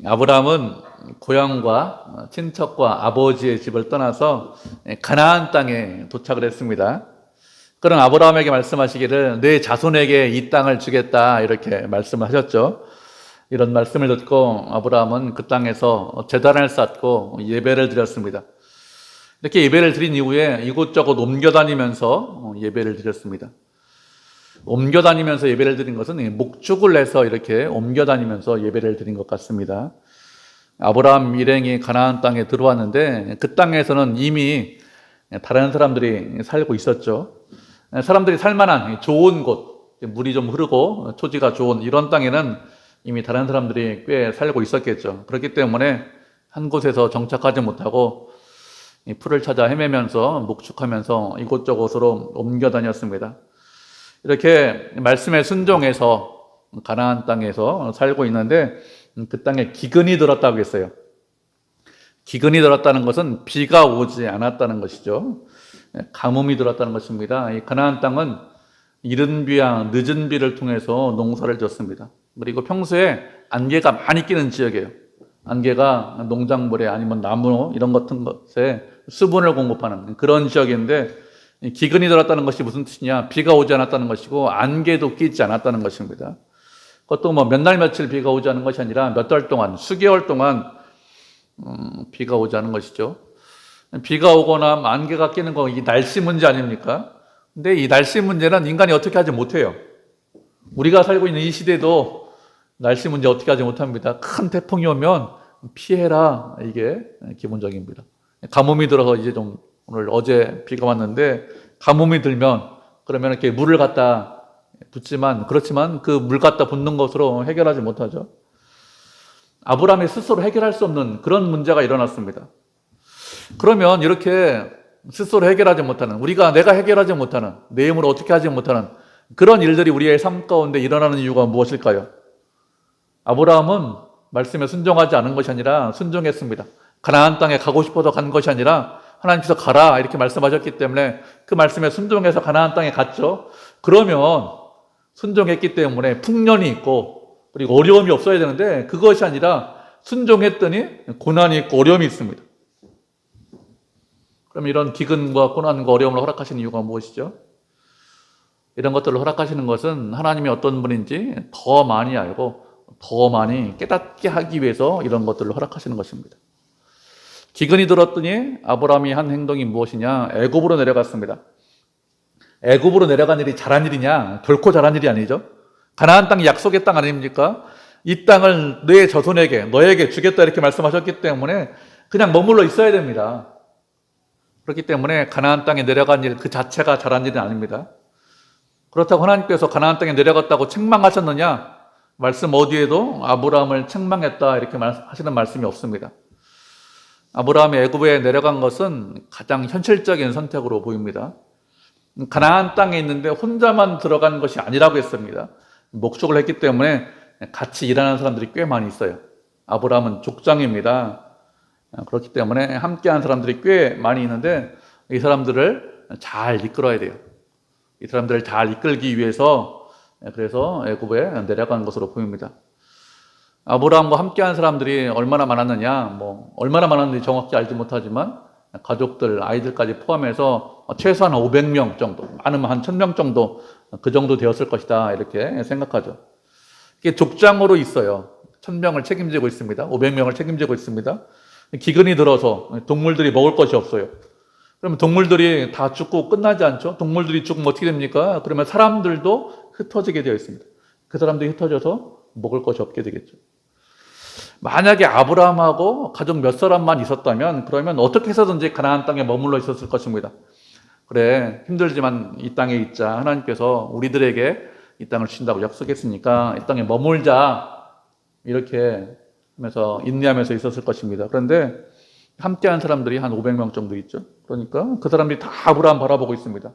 아브라함은 고향과 친척과 아버지의 집을 떠나서 가나안 땅에 도착을 했습니다. 그런 아브라함에게 말씀하시기를 내 자손에게 이 땅을 주겠다 이렇게 말씀을 하셨죠. 이런 말씀을 듣고 아브라함은 그 땅에서 제단을 쌓고 예배를 드렸습니다. 이렇게 예배를 드린 이후에 이곳저곳 옮겨다니면서 예배를 드렸습니다. 옮겨다니면서 예배를 드린 것은 목축을 해서 이렇게 옮겨다니면서 예배를 드린 것 같습니다. 아브라함 일행이 가나안 땅에 들어왔는데 그 땅에서는 이미 다른 사람들이 살고 있었죠. 사람들이 살만한 좋은 곳, 물이 좀 흐르고 토지가 좋은 이런 땅에는 이미 다른 사람들이 꽤 살고 있었겠죠. 그렇기 때문에 한 곳에서 정착하지 못하고 풀을 찾아 헤매면서 목축하면서 이곳저곳으로 옮겨 다녔습니다. 이렇게 말씀에 순종해서 가나안 땅에서 살고 있는데 그 땅에 기근이 들었다고 했어요. 기근이 들었다는 것은 비가 오지 않았다는 것이죠. 가뭄이 들었다는 것입니다. 이 가나안 땅은 이른 비와 늦은 비를 통해서 농사를 졌습니다. 그리고 평소에 안개가 많이 끼는 지역이에요. 안개가 농작물에 아니면 나무 이런 같은 것에 수분을 공급하는 그런 지역인데 기근이 들었다는 것이 무슨 뜻이냐? 비가 오지 않았다는 것이고 안개도 끼지 않았다는 것입니다. 그것도 뭐 몇 날 며칠 비가 오지 않은 것이 아니라 몇 달 동안, 수개월 동안 비가 오지 않은 것이죠. 비가 오거나 안개가 끼는 거 이 날씨 문제 아닙니까? 근데 이 날씨 문제는 인간이 어떻게 하지 못해요. 우리가 살고 있는 이 시대도 날씨 문제 어떻게 하지 못합니다. 큰 태풍이 오면 피해라, 이게 기본적입니다. 가뭄이 들어서 이제 좀 오늘 어제 비가 왔는데 가뭄이 들면 그러면 이렇게 물을 갖다 붓지만 그렇지만 그 물 갖다 붓는 것으로 해결하지 못하죠. 아브라함이 스스로 해결할 수 없는 그런 문제가 일어났습니다. 그러면 이렇게 스스로 해결하지 못하는 내가 해결하지 못하는 내 힘으로 어떻게 하지 못하는 그런 일들이 우리의 삶 가운데 일어나는 이유가 무엇일까요? 아브라함은 말씀에 순종하지 않은 것이 아니라 순종했습니다. 가나안 땅에 가고 싶어서 간 것이 아니라 하나님께서 가라 이렇게 말씀하셨기 때문에 그 말씀에 순종해서 가나안 땅에 갔죠. 그러면 순종했기 때문에 풍년이 있고 그리고 어려움이 없어야 되는데 그것이 아니라 순종했더니 고난이 있고 어려움이 있습니다. 그럼 이런 기근과 고난과 어려움을 허락하시는 이유가 무엇이죠? 이런 것들을 허락하시는 것은 하나님이 어떤 분인지 더 많이 알고 더 많이 깨닫게 하기 위해서 이런 것들을 허락하시는 것입니다. 기근이 들었더니 아브라함이 한 행동이 무엇이냐? 애굽으로 내려갔습니다. 애굽으로 내려간 일이 잘한 일이냐? 결코 잘한 일이 아니죠. 가나안 땅이 약속의 땅 아닙니까? 이 땅을 내 자손에게 너에게 주겠다 이렇게 말씀하셨기 때문에 그냥 머물러 있어야 됩니다. 그렇기 때문에 가나안 땅에 내려간 일 그 자체가 잘한 일은 아닙니다. 그렇다고 하나님께서 가나안 땅에 내려갔다고 책망하셨느냐? 말씀 어디에도 아브라함을 책망했다 이렇게 하시는 말씀이 없습니다. 아브라함이 애굽에 내려간 것은 가장 현실적인 선택으로 보입니다. 가나안 땅에 있는데 혼자만 들어간 것이 아니라고 했습니다. 목축을 했기 때문에 같이 일하는 사람들이 꽤 많이 있어요. 아브라함은 족장입니다. 그렇기 때문에 함께한 사람들이 꽤 많이 있는데 이 사람들을 잘 이끌어야 돼요. 이 사람들을 잘 이끌기 위해서 그래서 애굽에 내려간 것으로 보입니다. 아브라함과 함께한 사람들이 얼마나 많았느냐, 얼마나 많았는지 정확히 알지 못하지만 가족들, 아이들까지 포함해서 최소한 500명 정도, 많으면 한 1000명 정도 그 정도 되었을 것이다 이렇게 생각하죠. 이게 족장으로 있어요. 1000명을 책임지고 있습니다. 500명을 책임지고 있습니다. 기근이 들어서 동물들이 먹을 것이 없어요. 그러면 동물들이 다 죽고 끝나지 않죠? 동물들이 죽으면 어떻게 됩니까? 그러면 사람들도 흩어지게 되어 있습니다. 그 사람들이 흩어져서 먹을 것이 없게 되겠죠. 만약에 아브라함하고 가족 몇 사람만 있었다면 그러면 어떻게 해서든지 가나안 땅에 머물러 있었을 것입니다. 그래, 힘들지만 이 땅에 있자. 하나님께서 우리들에게 이 땅을 주신다고 약속했으니까 이 땅에 머물자. 이렇게 하면서 인내하면서 있었을 것입니다. 그런데 함께한 사람들이 한 500명 정도 있죠. 그러니까 그 사람들이 다 아브라함 바라보고 있습니다.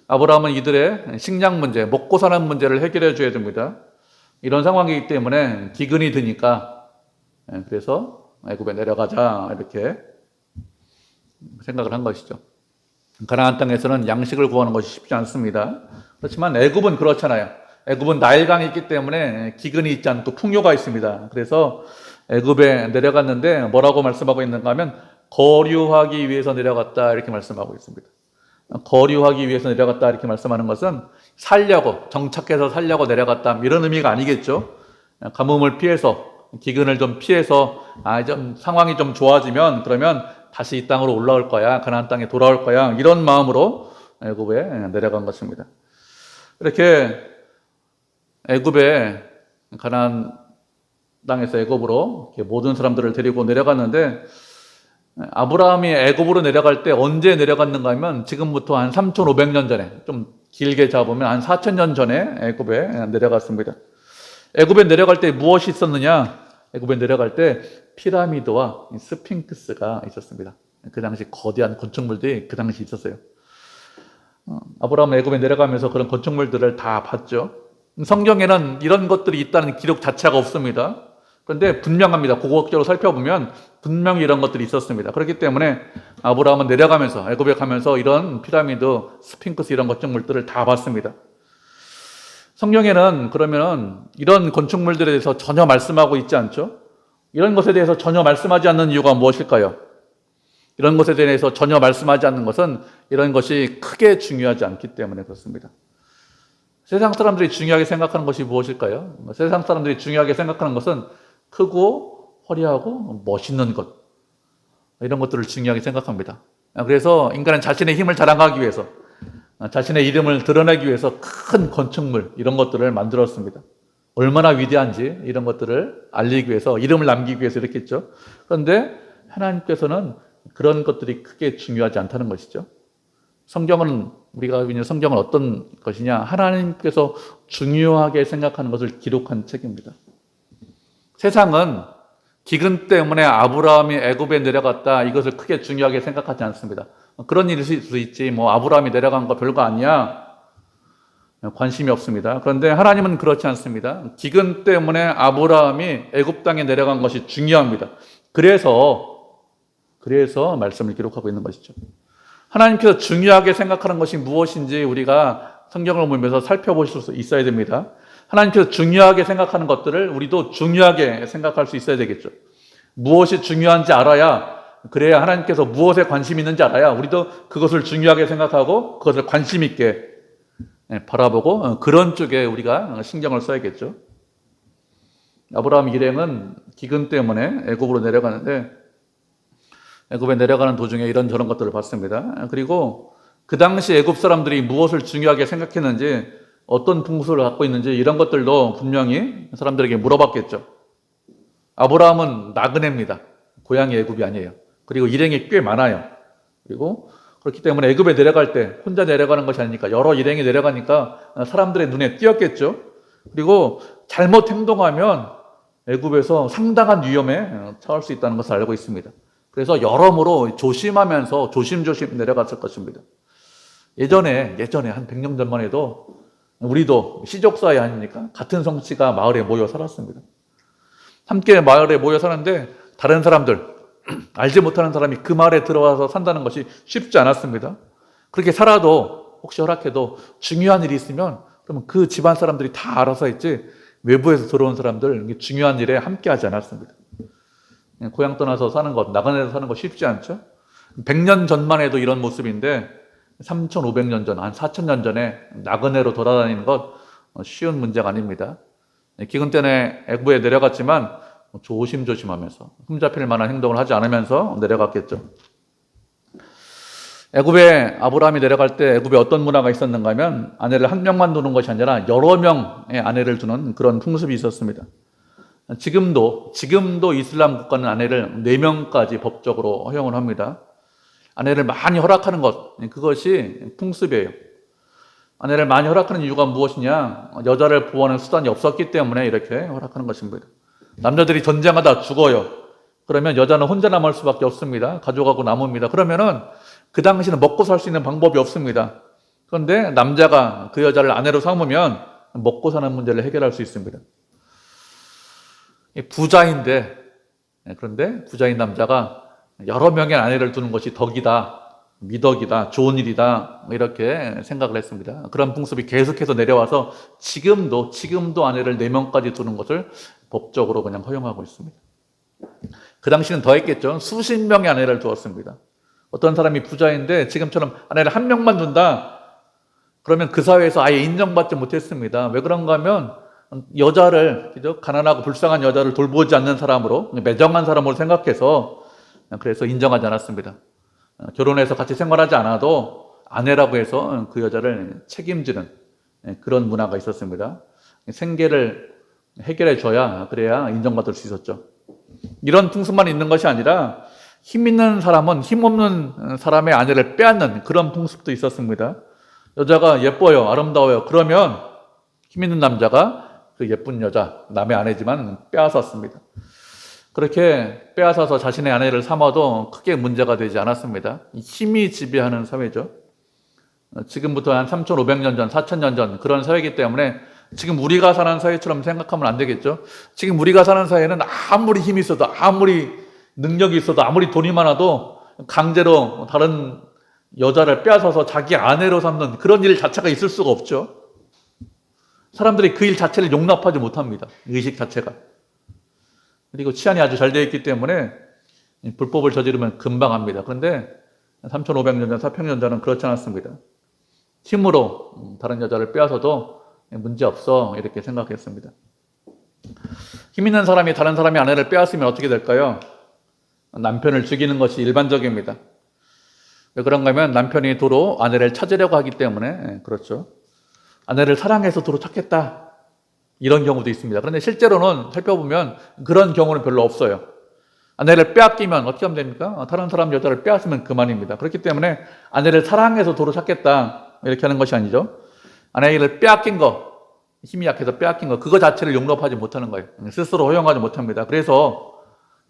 아브라함은 이들의 식량 문제, 먹고 사는 문제를 해결해 줘야 됩니다. 이런 상황이기 때문에 기근이 드니까 그래서 애굽에 내려가자 이렇게 생각을 한 것이죠. 가나안 땅에서는 양식을 구하는 것이 쉽지 않습니다. 그렇지만 애굽은 그렇잖아요. 애굽은 나일강이 있기 때문에 기근이 있지 않고 풍요가 있습니다. 그래서 애굽에 내려갔는데 뭐라고 말씀하고 있는가 하면 거류하기 위해서 내려갔다 이렇게 말씀하고 있습니다. 거류하기 위해서 내려갔다 이렇게 말씀하는 것은 살려고, 정착해서 살려고 내려갔다 이런 의미가 아니겠죠. 가뭄을 피해서, 기근을 좀 피해서 좀 상황이 좀 좋아지면 그러면 다시 이 땅으로 올라올 거야, 가나안 땅에 돌아올 거야, 이런 마음으로 애굽에 내려간 것입니다. 이렇게 애굽에, 가나안 땅에서 애굽으로 모든 사람들을 데리고 내려갔는데, 아브라함이 애굽으로 내려갈 때 언제 내려갔는가 하면 지금부터 한 3,500년 전에, 좀 길게 잡으면 한 4,000년 전에 애굽에 내려갔습니다. 애굽에 내려갈 때 무엇이 있었느냐? 애굽에 내려갈 때 피라미드와 스핑크스가 있었습니다. 그 당시 거대한 건축물들이 그 당시 있었어요. 아브라함은 애굽에 내려가면서 그런 건축물들을 다 봤죠. 성경에는 이런 것들이 있다는 기록 자체가 없습니다. 그런데 분명합니다. 고고학적으로 살펴보면 분명히 이런 것들이 있었습니다. 그렇기 때문에 아브라함은 내려가면서, 애굽에 가면서 이런 피라미드, 스핑크스 이런 건축물들을 다 봤습니다. 성경에는 그러면 이런 건축물들에 대해서 전혀 말씀하고 있지 않죠? 이런 것에 대해서 전혀 말씀하지 않는 이유가 무엇일까요? 이런 것에 대해서 전혀 말씀하지 않는 것은 이런 것이 크게 중요하지 않기 때문에 그렇습니다. 세상 사람들이 중요하게 생각하는 것이 무엇일까요? 세상 사람들이 중요하게 생각하는 것은 크고 화려하고 멋있는 것, 이런 것들을 중요하게 생각합니다. 그래서 인간은 자신의 힘을 자랑하기 위해서, 자신의 이름을 드러내기 위해서 큰 건축물 이런 것들을 만들었습니다. 얼마나 위대한지 이런 것들을 알리기 위해서, 이름을 남기기 위해서 이렇게 했죠. 그런데 하나님께서는 그런 것들이 크게 중요하지 않다는 것이죠. 성경은, 우리가 읽는 성경은 어떤 것이냐? 하나님께서 중요하게 생각하는 것을 기록한 책입니다. 세상은 기근 때문에 아브라함이 애굽에 내려갔다, 이것을 크게 중요하게 생각하지 않습니다. 그런 일이 있을 수 있지, 아브라함이 내려간 거 별거 아니야, 관심이 없습니다. 그런데 하나님은 그렇지 않습니다. 기근 때문에 아브라함이 애굽 땅에 내려간 것이 중요합니다. 그래서 말씀을 기록하고 있는 것이죠. 하나님께서 중요하게 생각하는 것이 무엇인지 우리가 성경을 보면서 살펴보실 수 있어야 됩니다. 하나님께서 중요하게 생각하는 것들을 우리도 중요하게 생각할 수 있어야 되겠죠. 무엇이 중요한지 알아야, 그래야 하나님께서 무엇에 관심이 있는지 알아야 우리도 그것을 중요하게 생각하고 그것을 관심 있게 바라보고 그런 쪽에 우리가 신경을 써야겠죠. 아브라함 일행은 기근 때문에 애굽으로 내려가는데, 애굽에 내려가는 도중에 이런저런 것들을 봤습니다. 그리고 그 당시 애굽 사람들이 무엇을 중요하게 생각했는지, 어떤 풍습을 갖고 있는지 이런 것들도 분명히 사람들에게 물어봤겠죠. 아브라함은 나그네입니다. 고향이 애굽이 아니에요. 그리고 일행이 꽤 많아요. 그리고 그렇기 때문에 애굽에 내려갈 때 혼자 내려가는 것이 아니니까 여러 일행이 내려가니까 사람들의 눈에 띄었겠죠. 그리고 잘못 행동하면 애굽에서 상당한 위험에 처할 수 있다는 것을 알고 있습니다. 그래서 여러모로 조심하면서 조심조심 내려갔을 것입니다. 예전에 한 100년 전만 해도 우리도 시족사회 아닙니까? 같은 성씨가 마을에 모여 살았습니다. 함께 마을에 모여 사는데 다른 사람들, 알지 못하는 사람이 그 마을에 들어와서 산다는 것이 쉽지 않았습니다. 그렇게 살아도 혹시 허락해도 중요한 일이 있으면 그러면 그 집안 사람들이 다 알아서 했지, 외부에서 들어온 사람들 중요한 일에 함께 하지 않았습니다. 고향 떠나서 사는 것, 나그네에서 사는 것 쉽지 않죠? 100년 전만 해도 이런 모습인데 3,500년 전, 한 4,000년 전에 나그네로 돌아다니는 것 쉬운 문제가 아닙니다. 기근 때문에 애굽에 내려갔지만 조심조심하면서 흠잡힐 만한 행동을 하지 않으면서 내려갔겠죠. 애굽에 아브라함이 내려갈 때 애굽에 어떤 문화가 있었는가 하면 아내를 한 명만 두는 것이 아니라 여러 명의 아내를 두는 그런 풍습이 있었습니다. 지금도 이슬람 국가는 아내를 4명까지 법적으로 허용을 합니다. 아내를 많이 허락하는 것, 그것이 풍습이에요. 아내를 많이 허락하는 이유가 무엇이냐? 여자를 보호하는 수단이 없었기 때문에 이렇게 허락하는 것입니다. 남자들이 전쟁하다 죽어요. 그러면 여자는 혼자 남을 수밖에 없습니다. 가족하고 남습니다. 그러면은 그 당시는 먹고 살 수 있는 방법이 없습니다. 그런데 남자가 그 여자를 아내로 삼으면 먹고 사는 문제를 해결할 수 있습니다. 부자인데, 그런데 부자인 남자가 여러 명의 아내를 두는 것이 덕이다, 미덕이다, 좋은 일이다, 이렇게 생각을 했습니다. 그런 풍습이 계속해서 내려와서 지금도 아내를 4명까지 두는 것을 법적으로 그냥 허용하고 있습니다. 그 당시는 더 했겠죠. 수십 명의 아내를 두었습니다. 어떤 사람이 부자인데 지금처럼 아내를 1명만 둔다? 그러면 그 사회에서 아예 인정받지 못했습니다. 왜 그런가 하면 여자를, 그죠? 가난하고 불쌍한 여자를 돌보지 않는 사람으로, 매정한 사람으로 생각해서 그래서 인정하지 않았습니다. 결혼해서 같이 생활하지 않아도 아내라고 해서 그 여자를 책임지는 그런 문화가 있었습니다. 생계를 해결해 줘야 그래야 인정받을 수 있었죠. 이런 풍습만 있는 것이 아니라 힘 있는 사람은 힘 없는 사람의 아내를 빼앗는 그런 풍습도 있었습니다. 여자가 예뻐요, 아름다워요. 그러면 힘 있는 남자가 그 예쁜 여자, 남의 아내지만 빼앗았습니다. 그렇게 빼앗아서 자신의 아내를 삼아도 크게 문제가 되지 않았습니다. 힘이 지배하는 사회죠. 지금부터 한 3,500년 전, 4,000년 전 그런 사회이기 때문에 지금 우리가 사는 사회처럼 생각하면 안 되겠죠. 지금 우리가 사는 사회는 아무리 힘이 있어도, 아무리 능력이 있어도, 아무리 돈이 많아도 강제로 다른 여자를 빼앗아서 자기 아내로 삼는 그런 일 자체가 있을 수가 없죠. 사람들이 그 일 자체를 용납하지 못합니다. 의식 자체가. 그리고 치안이 아주 잘 되어 있기 때문에 불법을 저지르면 금방 합니다. 그런데 3,500년 전, 4,000년 전은 그렇지 않았습니다. 힘으로 다른 여자를 빼앗아도 문제없어 이렇게 생각했습니다. 힘 있는 사람이 다른 사람의 아내를 빼앗으면 어떻게 될까요? 남편을 죽이는 것이 일반적입니다. 왜 그런가 하면 남편이 도로 아내를 찾으려고 하기 때문에 그렇죠. 아내를 사랑해서 도로 찾겠다. 이런 경우도 있습니다. 그런데 실제로는 살펴보면 그런 경우는 별로 없어요. 아내를 빼앗기면 어떻게 하면 됩니까? 다른 사람 여자를 빼앗으면 그만입니다. 그렇기 때문에 아내를 사랑해서 도로 찾겠다. 이렇게 하는 것이 아니죠. 아내를 빼앗긴 거, 힘이 약해서 빼앗긴 거, 그거 자체를 용납하지 못하는 거예요. 스스로 허용하지 못합니다. 그래서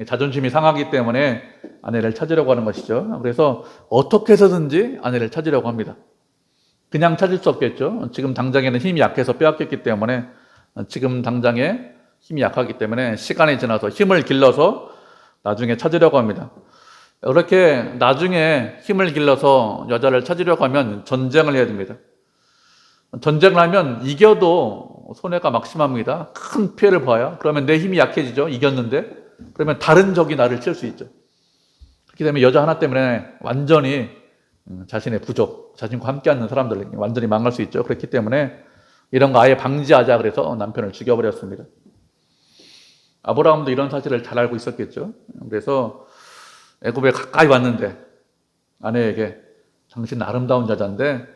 자존심이 상하기 때문에 아내를 찾으려고 하는 것이죠. 그래서 어떻게 해서든지 아내를 찾으려고 합니다. 그냥 찾을 수 없겠죠. 지금 당장에는 힘이 약해서 빼앗겼기 때문에 지금 당장에 힘이 약하기 때문에 시간이 지나서 힘을 길러서 나중에 찾으려고 합니다. 그렇게 나중에 힘을 길러서 여자를 찾으려고 하면 전쟁을 해야 됩니다. 전쟁을 하면 이겨도 손해가 막심합니다. 큰 피해를 봐요. 그러면 내 힘이 약해지죠. 이겼는데. 그러면 다른 적이 나를 칠 수 있죠. 그렇기 때문에 여자 하나 때문에 완전히 자신의 부족, 자신과 함께 하는 사람들 완전히 망할 수 있죠. 그렇기 때문에 이런 거 아예 방지하자 그래서 남편을 죽여버렸습니다. 아브라함도 이런 사실을 잘 알고 있었겠죠. 그래서 애굽에 가까이 왔는데 아내에게 당신은 아름다운 여자인데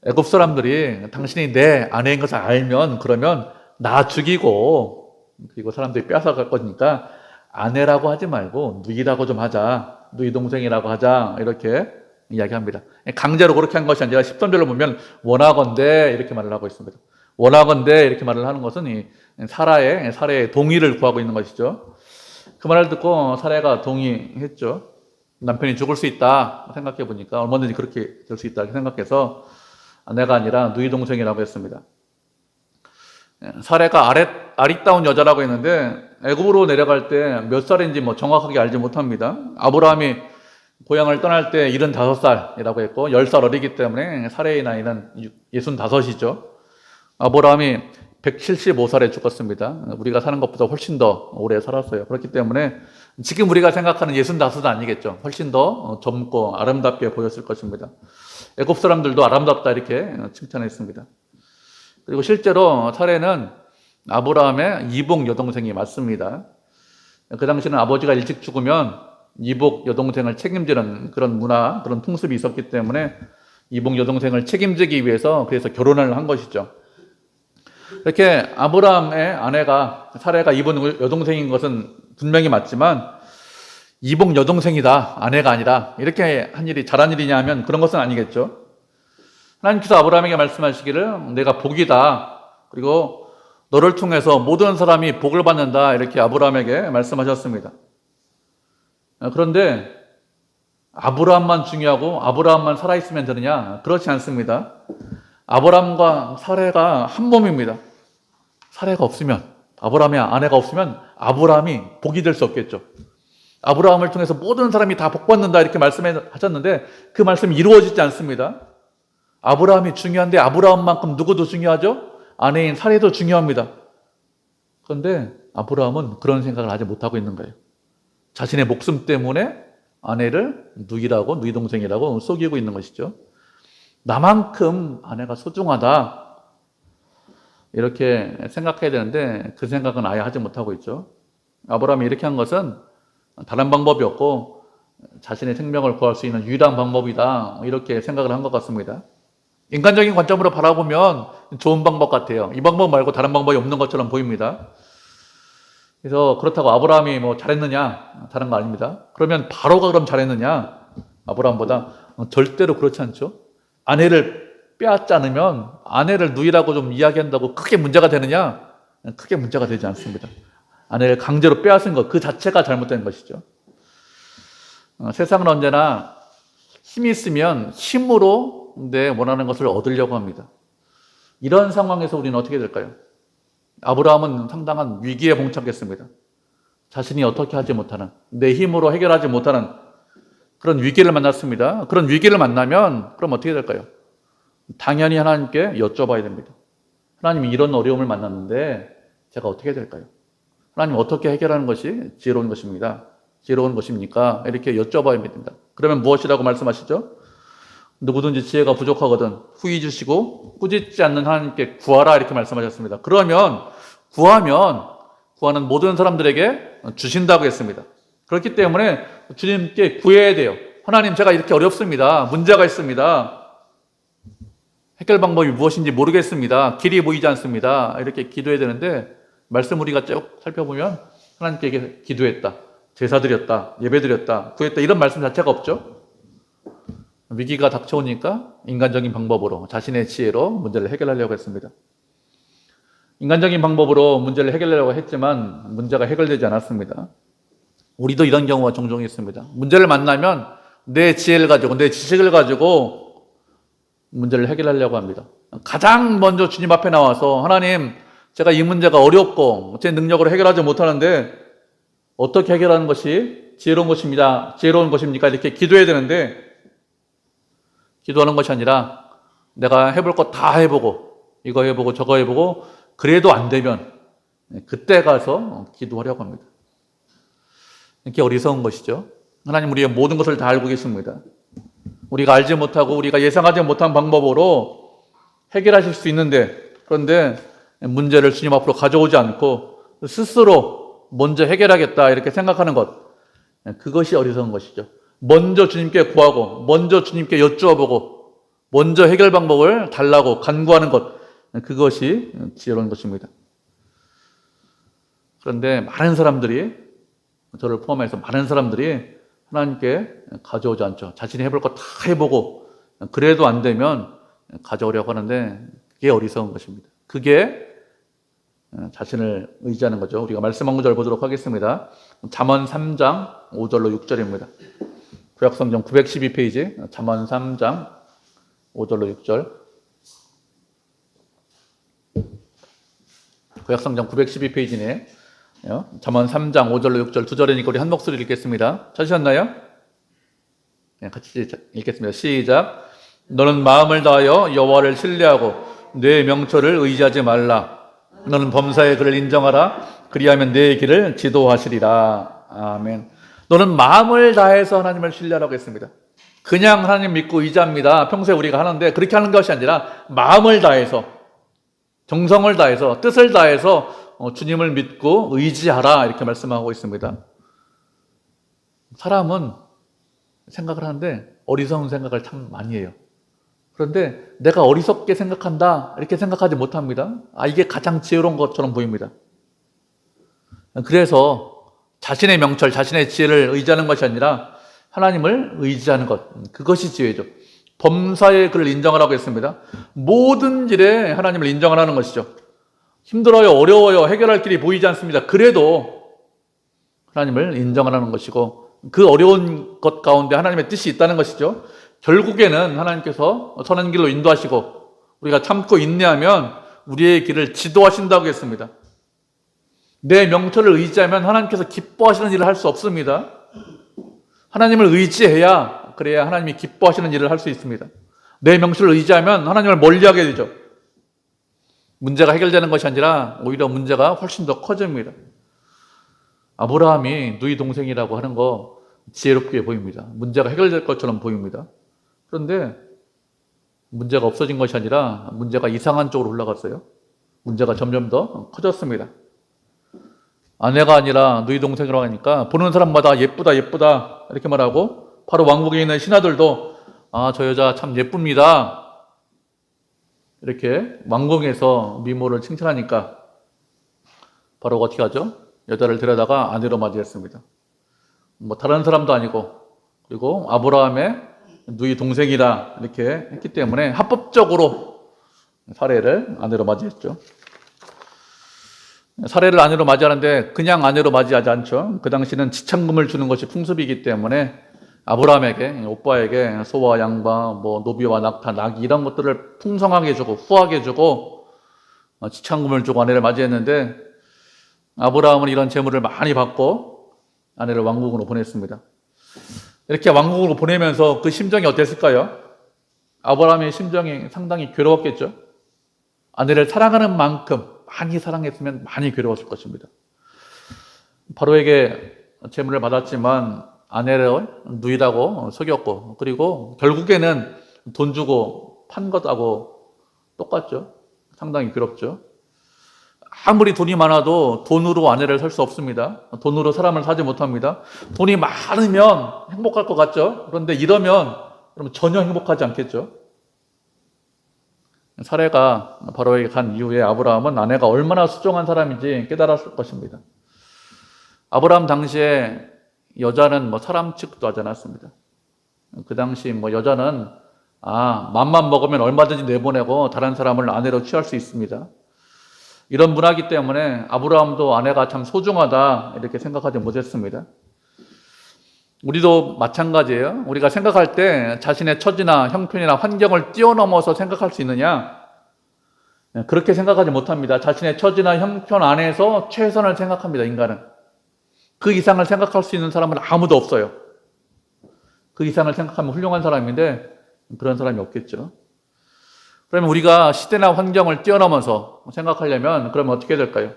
애굽 사람들이 당신이 내 아내인 것을 알면 그러면 나 죽이고 그리고 사람들이 뺏어갈 거니까 아내라고 하지 말고 누이라고 좀 하자. 누이 동생이라고 하자. 이렇게 이야기합니다. 강제로 그렇게 한 것이 아니라 13절로 보면 원하건대 이렇게 말을 하고 있습니다. 원하건대 이렇게 말을 하는 것은 이 사라의 동의를 구하고 있는 것이죠. 그 말을 듣고 사라가 동의했죠. 남편이 죽을 수 있다 생각해 보니까 얼마든지 그렇게 될 수 있다 생각해서 아내가 아니라 누이 동생이라고 했습니다. 사라가 아리따운 여자라고 했는데 애굽으로 내려갈 때 몇 살인지 정확하게 알지 못합니다. 아브라함이 고향을 떠날 때 75살이라고 했고 10살 어리기 때문에 사라의 나이는 65이죠. 아브라함이 175살에 죽었습니다. 우리가 사는 것보다 훨씬 더 오래 살았어요. 그렇기 때문에 지금 우리가 생각하는 65은 아니겠죠. 훨씬 더 젊고 아름답게 보였을 것입니다. 애굽 사람들도 아름답다 이렇게 칭찬했습니다. 그리고 실제로 사라는 아브라함의 이복 여동생이 맞습니다. 그 당시는 아버지가 일찍 죽으면 이복 여동생을 책임지는 그런 문화, 그런 풍습이 있었기 때문에 이복 여동생을 책임지기 위해서 그래서 결혼을 한 것이죠. 이렇게 아브라함의 아내가 사라가 이복 여동생인 것은 분명히 맞지만 이복 여동생이다, 아내가 아니라 이렇게 한 일이 잘한 일이냐 하면 그런 것은 아니겠죠. 하나님께서 아브라함에게 말씀하시기를 내가 복이다. 그리고 너를 통해서 모든 사람이 복을 받는다. 이렇게 아브라함에게 말씀하셨습니다. 그런데 아브라함만 중요하고 아브라함만 살아있으면 되느냐? 그렇지 않습니다. 아브라함과 사라가 한 몸입니다. 사라가 없으면, 아브라함의 아내가 없으면 아브라함이 복이 될 수 없겠죠. 아브라함을 통해서 모든 사람이 다 복받는다 이렇게 말씀하셨는데 그 말씀이 이루어지지 않습니다. 아브라함이 중요한데 아브라함만큼 누구도 중요하죠? 아내인 사례도 중요합니다. 그런데 아브라함은 그런 생각을 하지 못하고 있는 거예요. 자신의 목숨 때문에 아내를 누이라고, 누이 동생이라고 속이고 있는 것이죠. 나만큼 아내가 소중하다 이렇게 생각해야 되는데 그 생각은 아예 하지 못하고 있죠. 아브라함이 이렇게 한 것은 다른 방법이 없고 자신의 생명을 구할 수 있는 유일한 방법이다 이렇게 생각을 한 것 같습니다. 인간적인 관점으로 바라보면 좋은 방법 같아요. 이 방법 말고 다른 방법이 없는 것처럼 보입니다. 그래서 그렇다고 아브라함이 뭐 잘했느냐? 다른 거 아닙니다. 그러면 바로가 그럼 잘했느냐? 아브라함보다 절대로 그렇지 않죠. 아내를 빼앗지 않으면 아내를 누이라고 좀 이야기한다고 크게 문제가 되느냐? 크게 문제가 되지 않습니다. 아내를 강제로 빼앗은 것 그 자체가 잘못된 것이죠. 세상은 언제나 힘이 있으면 힘으로 내 원하는 것을 얻으려고 합니다. 이런 상황에서 우리는 어떻게 될까요? 아브라함은 상당한 위기에 봉착했습니다. 자신이 어떻게 하지 못하는, 내 힘으로 해결하지 못하는 그런 위기를 만났습니다. 그런 위기를 만나면 그럼 어떻게 될까요? 당연히 하나님께 여쭤봐야 됩니다. 하나님이 이런 어려움을 만났는데 제가 어떻게 해야 될까요? 하나님 어떻게 해결하는 것이 지혜로운 것입니다. 지혜로운 것입니까? 이렇게 여쭤봐야 됩니다. 그러면 무엇이라고 말씀하시죠? 누구든지 지혜가 부족하거든 후히 주시고 꾸짖지 않는 하나님께 구하라 이렇게 말씀하셨습니다. 그러면 구하는 모든 사람들에게 주신다고 했습니다. 그렇기 때문에 주님께 구해야 돼요. 하나님 제가 이렇게 어렵습니다. 문제가 있습니다. 해결 방법이 무엇인지 모르겠습니다. 길이 보이지 않습니다. 이렇게 기도해야 되는데 말씀 우리가 쭉 살펴보면 하나님께 기도했다, 제사 드렸다, 예배 드렸다, 구했다 이런 말씀 자체가 없죠. 위기가 닥쳐오니까 인간적인 방법으로 자신의 지혜로 문제를 해결하려고 했습니다. 인간적인 방법으로 문제를 해결하려고 했지만 문제가 해결되지 않았습니다. 우리도 이런 경우가 종종 있습니다. 문제를 만나면 내 지혜를 가지고 내 지식을 가지고 문제를 해결하려고 합니다. 가장 먼저 주님 앞에 나와서 하나님 제가 이 문제가 어렵고 제 능력으로 해결하지 못하는데 어떻게 해결하는 것이 지혜로운 것입니까? 이렇게 기도해야 되는데 기도하는 것이 아니라 내가 해볼 것 다 해보고 이거 해보고 저거 해보고 그래도 안 되면 그때 가서 기도하려고 합니다. 이렇게 어리석은 것이죠. 하나님 우리의 모든 것을 다 알고 계십니다. 우리가 알지 못하고 우리가 예상하지 못한 방법으로 해결하실 수 있는데 그런데 문제를 주님 앞으로 가져오지 않고 스스로 먼저 해결하겠다 이렇게 생각하는 것 그것이 어리석은 것이죠. 먼저 주님께 구하고 먼저 주님께 여쭈어보고 먼저 해결 방법을 달라고 간구하는 것 그것이 지혜로운 것입니다. 그런데 많은 사람들이 저를 포함해서 많은 사람들이 하나님께 가져오지 않죠. 자신이 해볼 것 다 해보고 그래도 안 되면 가져오려고 하는데 그게 어리석은 것입니다. 그게 자신을 의지하는 거죠. 우리가 말씀 한 구절 보도록 하겠습니다. 잠언 3장 5절로 6절입니다. 구약성경 912페이지 잠언 3장 5절로 6절. 구약성경 912페이지네. 잠언 3장 5절로 6절 두 절이니까 우리 한 목소리 읽겠습니다. 찾으셨나요? 같이 읽겠습니다. 시작. 너는 마음을 다하여 여호와를 신뢰하고 내 명철을 의지하지 말라. 너는 범사의 그를 인정하라. 그리하면 내 길을 지도하시리라. 아멘. 너는 마음을 다해서 하나님을 신뢰하라고 했습니다. 그냥 하나님 믿고 의지합니다. 평소에 우리가 하는데 그렇게 하는 것이 아니라 마음을 다해서 정성을 다해서 뜻을 다해서 주님을 믿고 의지하라 이렇게 말씀하고 있습니다. 사람은 생각을 하는데 어리석은 생각을 참 많이 해요. 그런데 내가 어리석게 생각한다 이렇게 생각하지 못합니다. 이게 가장 지혜로운 것처럼 보입니다. 그래서 자신의 명철, 자신의 지혜를 의지하는 것이 아니라 하나님을 의지하는 것 그것이 지혜죠. 범사의 그를 인정하라고 했습니다. 모든 일에 하나님을 인정하라는 것이죠. 힘들어요, 어려워요, 해결할 길이 보이지 않습니다. 그래도 하나님을 인정하라는 것이고 그 어려운 것 가운데 하나님의 뜻이 있다는 것이죠. 결국에는 하나님께서 선한 길로 인도하시고 우리가 참고 인내하면 우리의 길을 지도하신다고 했습니다. 내 명철을 의지하면 하나님께서 기뻐하시는 일을 할 수 없습니다. 하나님을 의지해야, 그래야 하나님이 기뻐하시는 일을 할 수 있습니다. 내 명실을 의지하면 하나님을 멀리하게 되죠. 문제가 해결되는 것이 아니라 오히려 문제가 훨씬 더 커집니다. 아브라함이 누이 동생이라고 하는 거 지혜롭게 보입니다. 문제가 해결될 것처럼 보입니다. 그런데 문제가 없어진 것이 아니라 문제가 이상한 쪽으로 올라갔어요. 문제가 점점 더 커졌습니다. 아내가 아니라 누이 동생이라고 하니까 보는 사람마다 예쁘다 예쁘다 이렇게 말하고, 바로 왕국에 있는 신하들도 아, 저 여자 참 예쁩니다 이렇게 왕궁에서 미모를 칭찬하니까 바로 어떻게 하죠? 여자를 데려다가 아내로 맞이했습니다. 뭐 다른 사람도 아니고, 그리고 아브라함의 누이 동생이라 이렇게 했기 때문에 합법적으로 사례를 아내로 맞이했죠. 사례를 아내로 맞이하는데 그냥 아내로 맞이하지 않죠. 그 당시는 지참금을 주는 것이 풍습이기 때문에 아브라함에게, 오빠에게 소와 양과 뭐 노비와 낙타, 나귀 이런 것들을 풍성하게 주고 후하게 주고 지참금을 주고 아내를 맞이했는데, 아브라함은 이런 재물을 많이 받고 아내를 왕궁으로 보냈습니다. 이렇게 왕궁으로 보내면서 그 심정이 어땠을까요? 아브라함의 심정이 상당히 괴로웠겠죠. 아내를 사랑하는 만큼 많이 사랑했으면 많이 괴로웠을 것입니다. 바로에게 재물을 받았지만 아내를 누이라고 속였고, 그리고 결국에는 돈 주고 판 것하고 똑같죠. 상당히 괴롭죠. 아무리 돈이 많아도 돈으로 아내를 살 수 없습니다. 돈으로 사람을 사지 못합니다. 돈이 많으면 행복할 것 같죠. 그런데 이러면 전혀 행복하지 않겠죠. 사례가 바로에게 간 이후에 아브라함은 아내가 얼마나 수정한 사람인지 깨달았을 것입니다. 아브라함 당시에 여자는 뭐 사람 취급도 하지 않았습니다. 그 당시 뭐 여자는 맘만 먹으면 얼마든지 내보내고 다른 사람을 아내로 취할 수 있습니다. 이런 문화이기 때문에 아브라함도 아내가 참 소중하다 이렇게 생각하지 못했습니다. 우리도 마찬가지예요. 우리가 생각할 때 자신의 처지나 형편이나 환경을 뛰어넘어서 생각할 수 있느냐? 그렇게 생각하지 못합니다. 자신의 처지나 형편 안에서 최선을 생각합니다, 인간은. 그 이상을 생각할 수 있는 사람은 아무도 없어요. 그 이상을 생각하면 훌륭한 사람인데 그런 사람이 없겠죠. 그러면 우리가 시대나 환경을 뛰어넘어서 생각하려면 그러면 어떻게 될까요?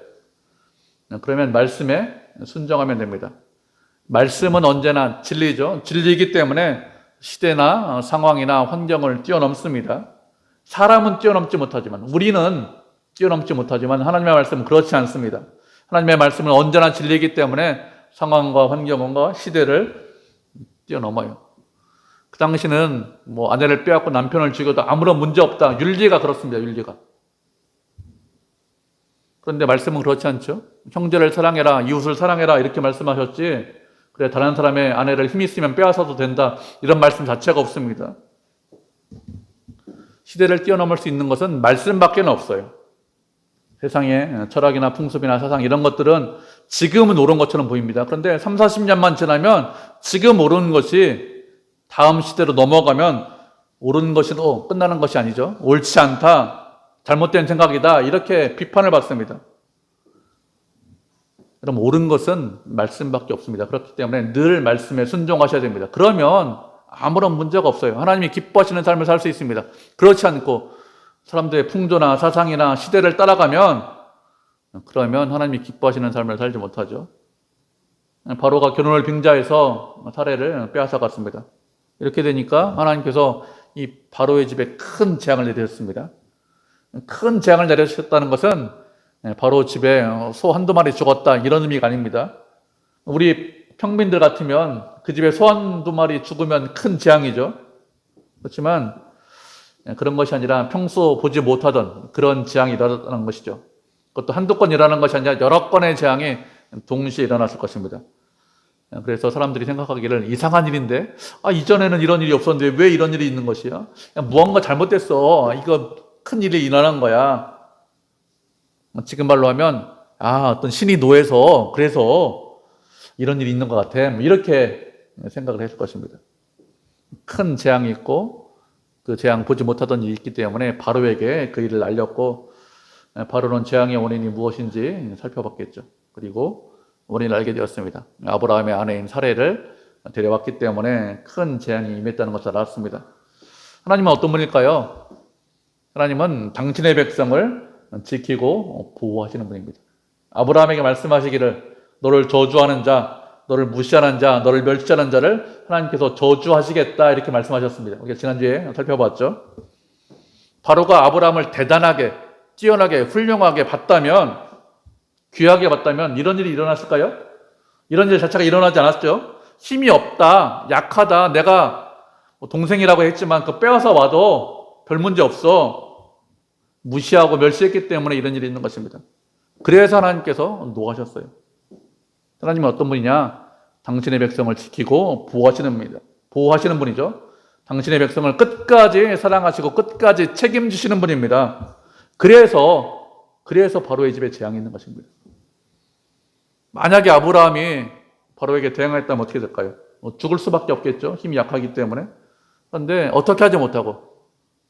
그러면 말씀에 순종하면 됩니다. 말씀은 언제나 진리죠. 진리이기 때문에 시대나 상황이나 환경을 뛰어넘습니다. 사람은 뛰어넘지 못하지만, 우리는 뛰어넘지 못하지만 하나님의 말씀은 그렇지 않습니다. 하나님의 말씀은 언제나 진리이기 때문에 상황과 환경과 시대를 뛰어넘어요. 그 당시는 뭐 아내를 빼앗고 남편을 죽여도 아무런 문제 없다. 윤리가 그렇습니다. 윤리가. 그런데 말씀은 그렇지 않죠. 형제를 사랑해라, 이웃을 사랑해라 이렇게 말씀하셨지, 그래 다른 사람의 아내를 힘 있으면 빼앗아도 된다 이런 말씀 자체가 없습니다. 시대를 뛰어넘을 수 있는 것은 말씀밖에 없어요. 세상의 철학이나 풍습이나 사상 이런 것들은 지금은 옳은 것처럼 보입니다. 그런데 3, 40년만 지나면 지금 옳은 것이 다음 시대로 넘어가면 옳은 것이 끝나는 것이 아니죠. 옳지 않다, 잘못된 생각이다 이렇게 비판을 받습니다. 그럼 옳은 것은 말씀밖에 없습니다. 그렇기 때문에 늘 말씀에 순종하셔야 됩니다. 그러면 아무런 문제가 없어요. 하나님이 기뻐하시는 삶을 살 수 있습니다. 그렇지 않고 사람들의 풍조나 사상이나 시대를 따라가면 그러면 하나님이 기뻐하시는 삶을 살지 못하죠. 바로가 결혼을 빙자해서 사례를 빼앗아 갔습니다. 이렇게 되니까 하나님께서 이 바로의 집에 큰 재앙을 내리셨습니다. 큰 재앙을 내리셨다는 것은 바로 집에 소 한두 마리 죽었다 이런 의미가 아닙니다. 우리 평민들 같으면 그 집에 소 한두 마리 죽으면 큰 재앙이죠. 그렇지만 그런 것이 아니라 평소 보지 못하던 그런 재앙이 일어나는 것이죠. 그것도 한두 건 일어나는 것이 아니라 여러 건의 재앙이 동시에 일어났을 것입니다. 그래서 사람들이 생각하기를 이상한 일인데 이전에는 이런 일이 없었는데 왜 이런 일이 있는 것이야? 무언가 잘못됐어. 이거 큰 일이 일어난 거야. 지금 말로 하면 어떤 신이 노해서 그래서 이런 일이 있는 것 같아. 이렇게 생각을 했을 것입니다. 큰 재앙이 있고 그 재앙 보지 못하던 일이 있기 때문에 바로에게 그 일을 알렸고, 바로는 재앙의 원인이 무엇인지 살펴봤겠죠. 그리고 원인을 알게 되었습니다. 아브라함의 아내인 사례를 데려왔기 때문에 큰 재앙이 임했다는 것을 알았습니다. 하나님은 어떤 분일까요? 하나님은 당신의 백성을 지키고 보호하시는 분입니다. 아브라함에게 말씀하시기를 너를 저주하는 자, 너를 무시하는 자, 너를 멸시하는 자를 하나님께서 저주하시겠다 이렇게 말씀하셨습니다. 우리가 지난주에 살펴봤죠. 바로가 아브라함을 대단하게, 뛰어나게, 훌륭하게 봤다면, 귀하게 봤다면 이런 일이 일어났을까요? 이런 일 자체가 일어나지 않았죠. 힘이 없다, 약하다, 내가 동생이라고 했지만 그 빼앗아 와도 별 문제 없어. 무시하고 멸시했기 때문에 이런 일이 있는 것입니다. 그래서 하나님께서 노하셨어요. 하나님은 어떤 분이냐? 당신의 백성을 지키고 보호하시는 분이죠. 당신의 백성을 끝까지 사랑하시고 끝까지 책임지시는 분입니다. 그래서 바로의 집에 재앙이 있는 것입니다. 만약에 아브라함이 바로에게 대항했다면 어떻게 될까요? 죽을 수밖에 없겠죠. 힘이 약하기 때문에. 그런데 어떻게 하지 못하고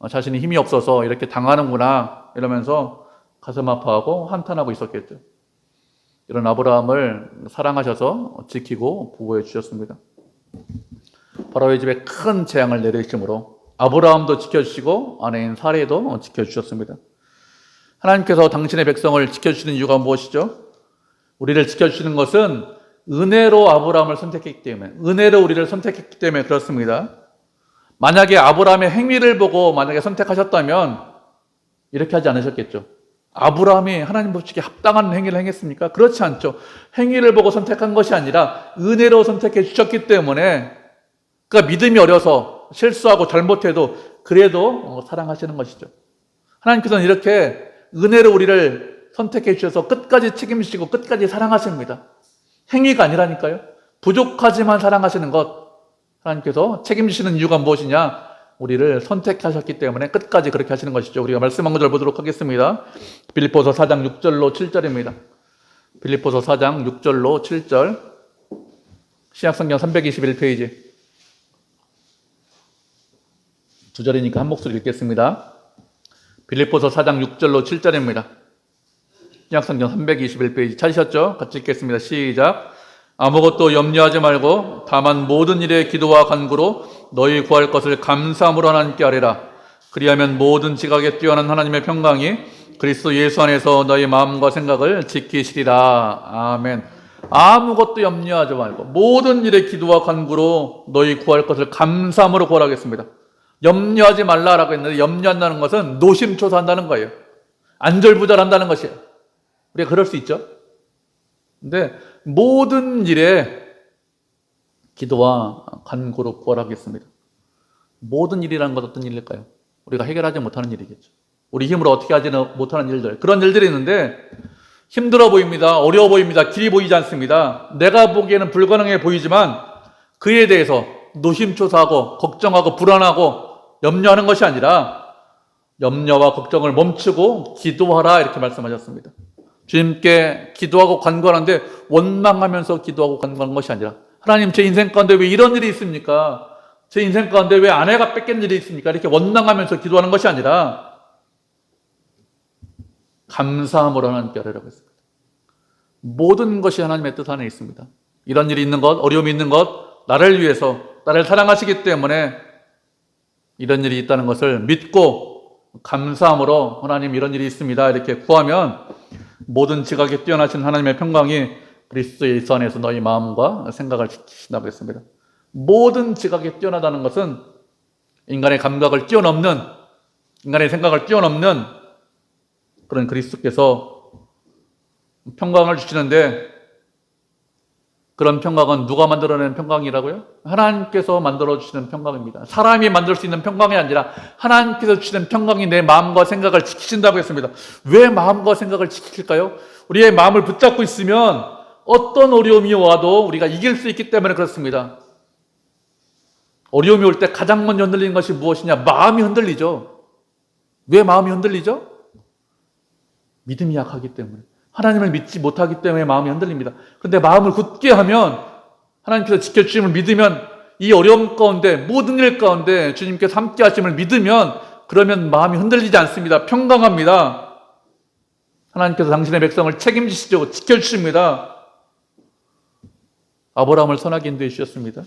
자신이 힘이 없어서 이렇게 당하는구나 이러면서 가슴 아파하고 한탄하고 있었겠죠. 이런 아브라함을 사랑하셔서 지키고 보호해 주셨습니다. 바로의 집에 큰 재앙을 내리심으로 아브라함도 지켜주시고 아내인 사레도 지켜주셨습니다. 하나님께서 당신의 백성을 지켜주시는 이유가 무엇이죠? 우리를 지켜주시는 것은 은혜로 아브라함을 선택했기 때문에, 은혜로 우리를 선택했기 때문에 그렇습니다. 만약에 아브라함의 행위를 보고 만약에 선택하셨다면 이렇게 하지 않으셨겠죠. 아브라함이 하나님 보시기에 합당한 행위를 행했습니까? 그렇지 않죠. 행위를 보고 선택한 것이 아니라 은혜로 선택해 주셨기 때문에, 그러니까 믿음이 어려서 실수하고 잘못해도 그래도 사랑하시는 것이죠. 하나님께서는 이렇게 은혜로 우리를 선택해 주셔서 끝까지 책임지시고 끝까지 사랑하십니다. 행위가 아니라니까요. 부족하지만 사랑하시는 것. 하나님께서 책임지시는 이유가 무엇이냐? 우리를 선택하셨기 때문에 끝까지 그렇게 하시는 것이죠. 우리가 말씀 한 구절 보도록 하겠습니다. 빌립보서 4장 6절로 7절입니다. 빌립보서 4장 6절로 7절. 신약성경 321페이지. 두 절이니까 한 목소리 읽겠습니다. 빌립보서 4장 6절로 7절입니다. 신약성경 321페이지 찾으셨죠? 같이 읽겠습니다. 시작. 아무것도 염려하지 말고 다만 모든 일에 기도와 간구로 너희 구할 것을 감사함으로 하나님께 아뢰라. 그리하면 모든 지각에 뛰어난 하나님의 평강이 그리스도 예수 안에서 너희 마음과 생각을 지키시리라. 아멘. 아무것도 염려하지 말고 모든 일에 기도와 간구로 너희 구할 것을 감사함으로 구하라겠습니다. 염려하지 말라라고 했는데 염려한다는 것은 노심초사한다는 거예요. 안절부절한다는 것이에요. 우리가 그럴 수 있죠. 근데 모든 일에 기도와 간구로 구하라겠습니다. 모든 일이라는 것 어떤 일일까요? 우리가 해결하지 못하는 일이겠죠. 우리 힘으로 어떻게 하지 못하는 일들, 그런 일들이 있는데 힘들어 보입니다. 어려워 보입니다. 길이 보이지 않습니다. 내가 보기에는 불가능해 보이지만 그에 대해서 노심초사하고 걱정하고 불안하고 염려하는 것이 아니라 염려와 걱정을 멈추고 기도하라 이렇게 말씀하셨습니다. 주님께 기도하고 간구하는데 원망하면서 기도하고 간구하는 것이 아니라 하나님 제 인생 가운데 왜 이런 일이 있습니까? 제 인생 가운데 왜 아내가 뺏긴 일이 있습니까? 이렇게 원망하면서 기도하는 것이 아니라 감사함으로 하나님께 아뢰라고 했습니다. 모든 것이 하나님의 뜻 안에 있습니다. 이런 일이 있는 것, 어려움이 있는 것, 나를 위해서, 나를 사랑하시기 때문에 이런 일이 있다는 것을 믿고 감사함으로 하나님 이런 일이 있습니다. 이렇게 구하면 모든 지각에 뛰어나신 하나님의 평강이 그리스도 예수 안에서 너희 마음과 생각을 지키신다고 했습니다. 모든 지각에 뛰어나다는 것은 인간의 감각을 뛰어넘는, 인간의 생각을 뛰어넘는 그런 그리스도께서 평강을 주시는데 그런 평강은 누가 만들어낸 평강이라고요? 하나님께서 만들어주시는 평강입니다. 사람이 만들 수 있는 평강이 아니라 하나님께서 주시는 평강이 내 마음과 생각을 지키신다고 했습니다. 왜 마음과 생각을 지킬까요? 우리의 마음을 붙잡고 있으면 어떤 어려움이 와도 우리가 이길 수 있기 때문에 그렇습니다. 어려움이 올 때 가장 먼저 흔들리는 것이 무엇이냐? 마음이 흔들리죠. 왜 마음이 흔들리죠? 믿음이 약하기 때문에. 하나님을 믿지 못하기 때문에 마음이 흔들립니다. 그런데 마음을 굳게 하면 하나님께서 지켜주심을 믿으면 이 어려움 가운데 모든 일 가운데 주님께서 함께 하심을 믿으면 그러면 마음이 흔들리지 않습니다. 평강합니다. 하나님께서 당신의 백성을 책임지시고 지켜주십니다. 아브라함을 선하게 인도해 주셨습니다.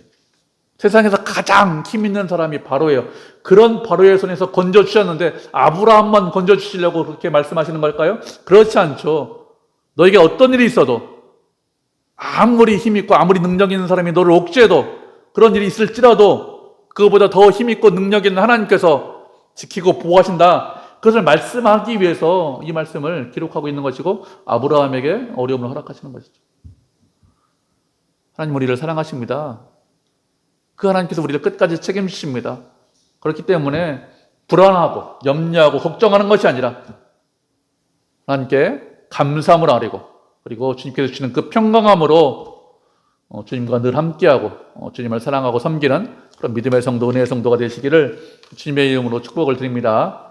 세상에서 가장 힘 있는 사람이 바로예요. 그런 바로의 손에서 건져 주셨는데 아브라함만 건져 주시려고 그렇게 말씀하시는 걸까요? 그렇지 않죠. 너에게 어떤 일이 있어도 아무리 힘 있고 아무리 능력 있는 사람이 너를 옥죄해도 그런 일이 있을지라도 그거보다 더 힘 있고 능력 있는 하나님께서 지키고 보호하신다. 그것을 말씀하기 위해서 이 말씀을 기록하고 있는 것이고 아브라함에게 어려움을 허락하시는 것이죠. 하나님 우리를 사랑하십니다. 그 하나님께서 우리를 끝까지 책임지십니다. 그렇기 때문에 불안하고 염려하고 걱정하는 것이 아니라 하나님께 감사함을 아뢰고 그리고 주님께서 주시는 그 평강함으로 주님과 늘 함께하고 주님을 사랑하고 섬기는 그런 믿음의 성도, 은혜의 성도가 되시기를 주님의 이름으로 축복을 드립니다.